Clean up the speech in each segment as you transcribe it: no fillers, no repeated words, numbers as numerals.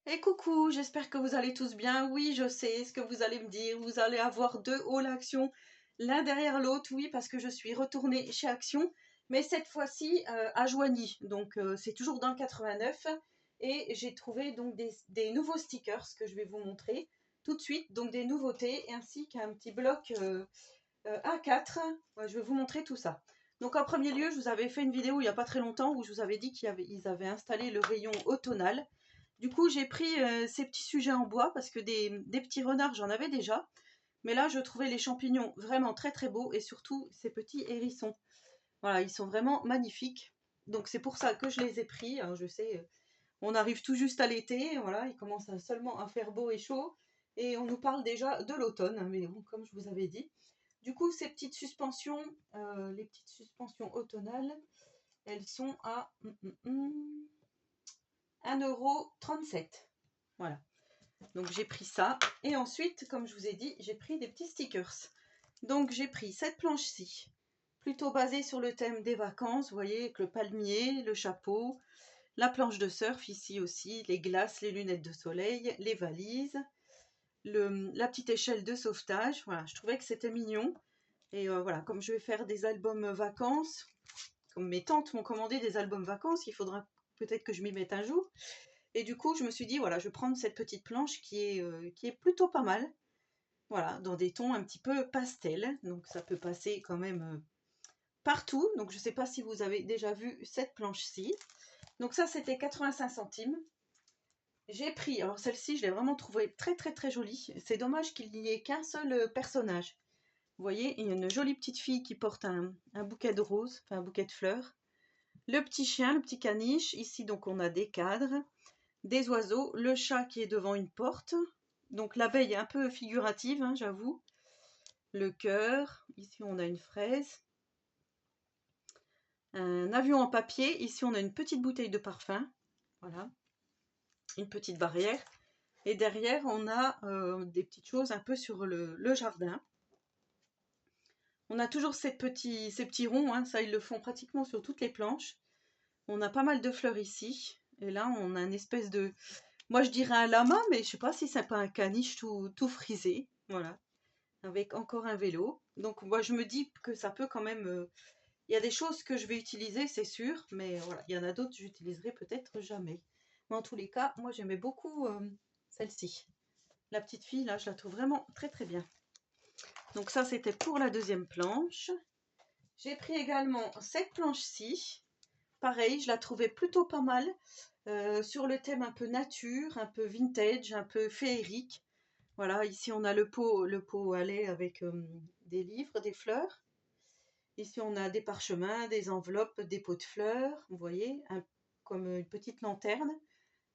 Et coucou, j'espère que vous allez tous bien. Oui, je sais ce que vous allez me dire. Vous allez avoir deux halls Action l'un derrière l'autre. Oui, parce que je suis retournée chez Action, mais cette fois-ci à Joigny. Donc c'est toujours dans le 89. Et j'ai trouvé donc des nouveaux stickers que je vais vous montrer tout de suite. Donc des nouveautés ainsi qu'un petit bloc A4. Ouais, je vais vous montrer tout ça. Donc en premier lieu, je vous avais fait une vidéo il n'y a pas très longtemps où je vous avais dit qu'ils avaient installé le rayon automnal. Du coup, j'ai pris ces petits sujets en bois parce que des petits renards, j'en avais déjà. Mais là, je trouvais les champignons vraiment très très beaux et surtout ces petits hérissons. Voilà, ils sont vraiment magnifiques. Donc c'est pour ça que je les ai pris. Alors, je sais, on arrive tout juste à l'été, voilà, il commence seulement à faire beau et chaud. Et on nous parle déjà de l'automne, hein, mais bon, comme je vous avais dit. Du coup, ces petites suspensions, les petites suspensions automnales, elles sont à 1,37 €. Voilà. Donc j'ai pris ça. Et ensuite, comme je vous ai dit, j'ai pris des petits stickers. Donc j'ai pris cette planche-ci, plutôt basée sur le thème des vacances. Vous voyez, avec le palmier, le chapeau, la planche de surf ici aussi, les glaces, les lunettes de soleil, les valises, la petite échelle de sauvetage. Voilà, je trouvais que c'était mignon. Et voilà, comme je vais faire des albums vacances, comme mes tantes m'ont commandé des albums vacances, il faudra peut-être que je m'y mette un jour. Et du coup, je me suis dit, voilà, je vais prendre cette petite planche qui est plutôt pas mal. Voilà, dans des tons un petit peu pastel. Donc ça peut passer quand même partout. Donc je ne sais pas si vous avez déjà vu cette planche-ci. Donc ça, c'était 85 centimes. J'ai pris, alors celle-ci, je l'ai vraiment trouvée très très très jolie. C'est dommage qu'il n'y ait qu'un seul personnage. Vous voyez, il y a une jolie petite fille qui porte un bouquet de roses, enfin un bouquet de fleurs. Le petit chien, le petit caniche. Ici, donc, on a des cadres, des oiseaux, le chat qui est devant une porte. Donc l'abeille est un peu figurative, hein, j'avoue. Le cœur, ici on a une fraise. Un avion en papier, ici on a une petite bouteille de parfum. Voilà, une petite barrière. Et derrière on a des petites choses un peu sur le jardin. On a toujours ces petits ronds, hein, ça ils le font pratiquement sur toutes les planches. On a pas mal de fleurs ici. Et là on a une espèce de... Moi je dirais un lama, mais je sais pas si c'est pas un caniche tout frisé. Voilà, avec encore un vélo. Donc moi je me dis que ça peut quand même... Il y a des choses que je vais utiliser, c'est sûr, mais voilà, il y en a d'autres que j'utiliserai peut-être jamais. Mais en tous les cas, moi j'aimais beaucoup celle-ci. La petite fille, là, je la trouve vraiment très très bien. Donc ça, c'était pour la deuxième planche. J'ai pris également cette planche-ci. Pareil, je la trouvais plutôt pas mal. Sur le thème un peu nature, un peu vintage, un peu féerique. Voilà, ici on a le pot à lait avec des livres, des fleurs. Ici, on a des parchemins, des enveloppes, des pots de fleurs, vous voyez, comme une petite lanterne,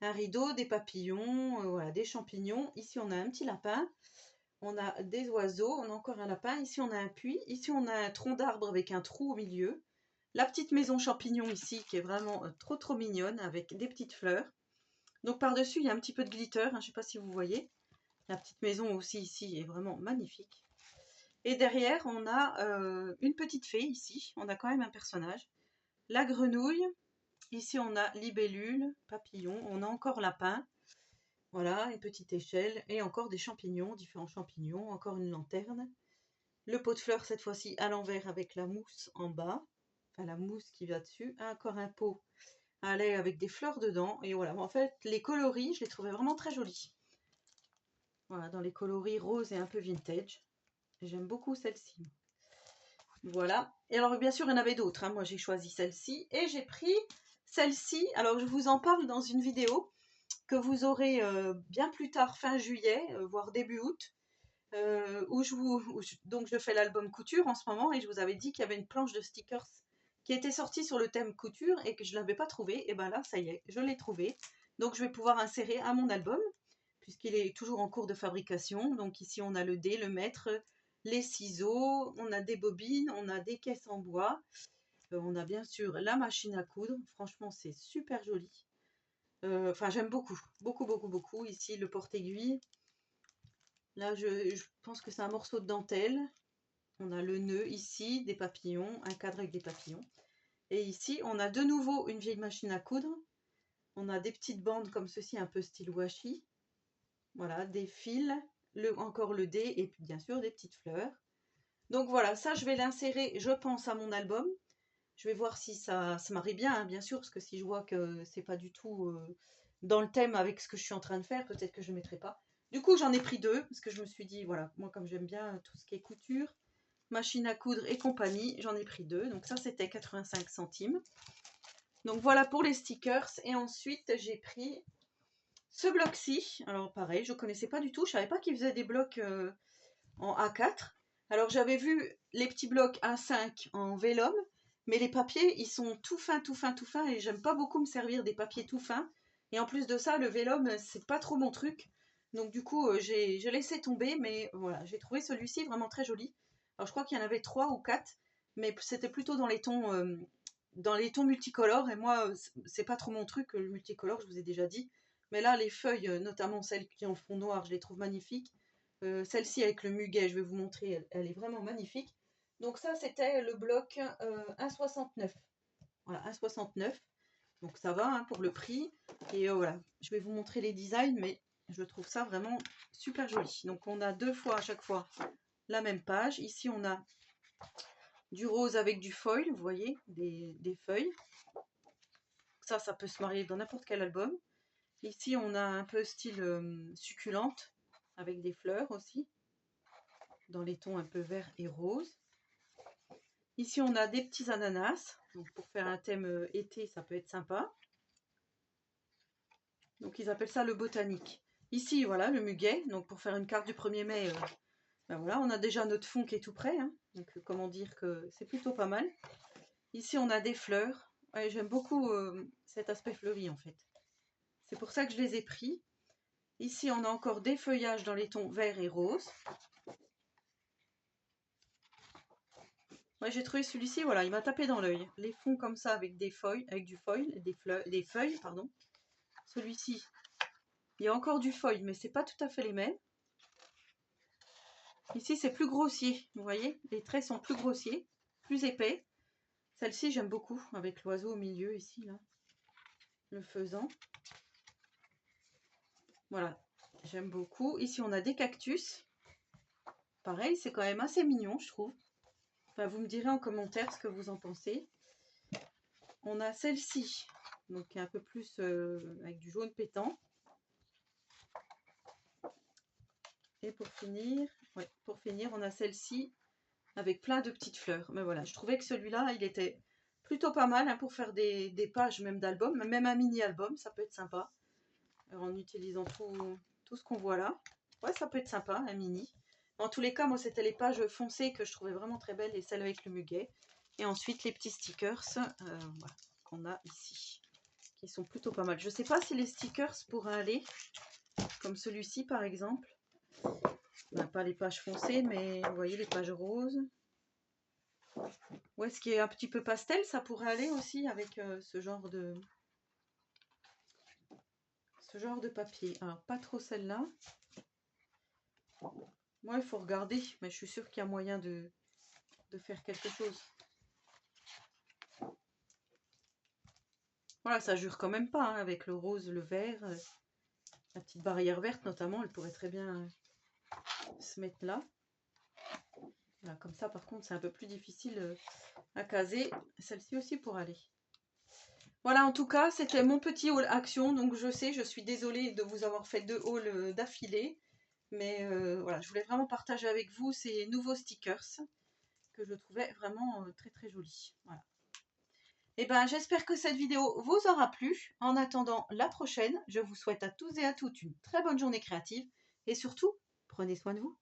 un rideau, des papillons, voilà, des champignons. Ici, on a un petit lapin, on a des oiseaux, on a encore un lapin. Ici, on a un puits. Ici, on a un tronc d'arbre avec un trou au milieu. La petite maison champignon ici, qui est vraiment trop trop mignonne, avec des petites fleurs. Donc, par-dessus, il y a un petit peu de glitter, hein, je ne sais pas si vous voyez. La petite maison aussi ici est vraiment magnifique. Et derrière, on a une petite fée ici. On a quand même un personnage. La grenouille. Ici, on a libellule, papillon. On a encore lapin. Voilà, une petite échelle. Et encore des champignons, différents champignons. Encore une lanterne. Le pot de fleurs, cette fois-ci, à l'envers avec la mousse en bas. Enfin, la mousse qui va dessus. Encore un pot à lait avec des fleurs dedans. Et voilà, en fait, les coloris, je les trouvais vraiment très jolis. Voilà, dans les coloris roses et un peu vintage. J'aime beaucoup celle-ci. Voilà. Et alors, bien sûr, il y en avait d'autres, hein. Moi, j'ai choisi celle-ci. Et j'ai pris celle-ci. Alors, je vous en parle dans une vidéo que vous aurez bien plus tard, fin juillet, voire début août. Donc, je fais l'album couture en ce moment. Et je vous avais dit qu'il y avait une planche de stickers qui était sortie sur le thème couture et que je ne l'avais pas trouvée. Et bien là, ça y est, je l'ai trouvée. Donc, je vais pouvoir insérer à mon album, puisqu'il est toujours en cours de fabrication. Donc, ici, on a le dé, le mètre, les ciseaux, on a des bobines, on a des caisses en bois, on a bien sûr la machine à coudre. Franchement, c'est super joli. Enfin, j'aime beaucoup, beaucoup, beaucoup, beaucoup. Ici, le porte-aiguille. Là, je pense que c'est un morceau de dentelle. On a le nœud ici, des papillons, un cadre avec des papillons. Et ici, on a de nouveau une vieille machine à coudre. On a des petites bandes comme ceci, un peu style washi. Voilà, des fils, encore le dé et puis bien sûr des petites fleurs. Donc voilà, ça je vais l'insérer, je pense, à mon album. Je vais voir si ça marie bien, hein, bien sûr, parce que si je vois que c'est pas du tout dans le thème avec ce que je suis en train de faire, peut-être que je ne mettrai pas. Du coup, j'en ai pris 2, parce que je me suis dit, voilà, moi comme j'aime bien tout ce qui est couture, machine à coudre et compagnie, j'en ai pris 2. Donc ça, c'était 85 centimes. Donc voilà pour les stickers. Et ensuite, j'ai pris ce bloc-ci. Alors pareil, je ne connaissais pas du tout, je ne savais pas qu'ils faisaient des blocs en A4. Alors j'avais vu les petits blocs A5 en vélum, mais les papiers, ils sont tout fins, tout fins, tout fins, et j'aime pas beaucoup me servir des papiers tout fins. Et en plus de ça, le vélum, c'est pas trop mon truc. Donc du coup, j'ai laissé tomber, mais voilà, j'ai trouvé celui-ci vraiment très joli. Alors je crois qu'il y en avait 3 ou 4, mais c'était plutôt dans les tons multicolores, et moi, c'est pas trop mon truc, le multicolore, je vous ai déjà dit. Mais là, les feuilles, notamment celles qui ont fond noir, je les trouve magnifiques. Celle-ci avec le muguet, je vais vous montrer, elle est vraiment magnifique. Donc ça, c'était le bloc 1,69. Voilà, 1,69. Donc ça va hein, pour le prix. Et voilà, je vais vous montrer les designs, mais je trouve ça vraiment super joli. Donc on a 2 fois à chaque fois la même page. Ici, on a du rose avec du foil, vous voyez, des feuilles. Ça peut se marier dans n'importe quel album. Ici, on a un peu style succulente, avec des fleurs aussi, dans les tons un peu vert et rose. Ici, on a des petits ananas. Donc, pour faire un thème été, ça peut être sympa. Donc, ils appellent ça le botanique. Ici, voilà, le muguet. Donc, pour faire une carte du 1er mai, ben voilà, on a déjà notre fond qui est tout prêt. Hein. Donc, comment dire que c'est plutôt pas mal. Ici, on a des fleurs. Ouais, j'aime beaucoup cet aspect fleuri, en fait. C'est pour ça que je les ai pris. Ici, on a encore des feuillages dans les tons vert et rose. Ouais, j'ai trouvé celui-ci, voilà, il m'a tapé dans l'œil. Les fonds comme ça avec des feuilles, avec du foil, des feuilles, pardon. Celui-ci, il y a encore du foil, mais c'est pas tout à fait les mêmes. Ici, c'est plus grossier, vous voyez, les traits sont plus grossiers, plus épais. Celle-ci, j'aime beaucoup, avec l'oiseau au milieu ici, là, le faisan. Voilà, j'aime beaucoup. Ici, on a des cactus. Pareil, c'est quand même assez mignon, je trouve. Enfin, vous me direz en commentaire ce que vous en pensez. On a celle-ci, donc un peu plus avec du jaune pétant. Et pour finir, on a celle-ci avec plein de petites fleurs. Mais voilà, je trouvais que celui-là, il était plutôt pas mal hein, pour faire des pages même d'album, même un mini-album, ça peut être sympa. Alors, en utilisant tout ce qu'on voit là. Ouais, ça peut être sympa, un mini. En tous les cas, moi, c'était les pages foncées que je trouvais vraiment très belles et celles avec le muguet. Et ensuite, les petits stickers voilà, qu'on a ici, qui sont plutôt pas mal. Je sais pas si les stickers pourraient aller, comme celui-ci par exemple. Ben, pas les pages foncées, mais vous voyez les pages roses. Ouais, ce qui est un petit peu pastel, ça pourrait aller aussi avec ce genre de papier. Alors, pas trop celle-là. Moi, il faut regarder, mais je suis sûre qu'il y a moyen de faire quelque chose. Voilà, ça jure quand même pas, hein, avec le rose, le vert, la petite barrière verte notamment, elle pourrait très bien se mettre là. Voilà, comme ça, par contre, c'est un peu plus difficile à caser. Celle-ci aussi pour aller. Voilà, en tout cas, c'était mon petit haul action. Donc, je sais, je suis désolée de vous avoir fait 2 hauls d'affilée. Mais voilà, je voulais vraiment partager avec vous ces nouveaux stickers que je trouvais vraiment très très jolis. Voilà. Et ben, j'espère que cette vidéo vous aura plu. En attendant la prochaine, je vous souhaite à tous et à toutes une très bonne journée créative. Et surtout, prenez soin de vous.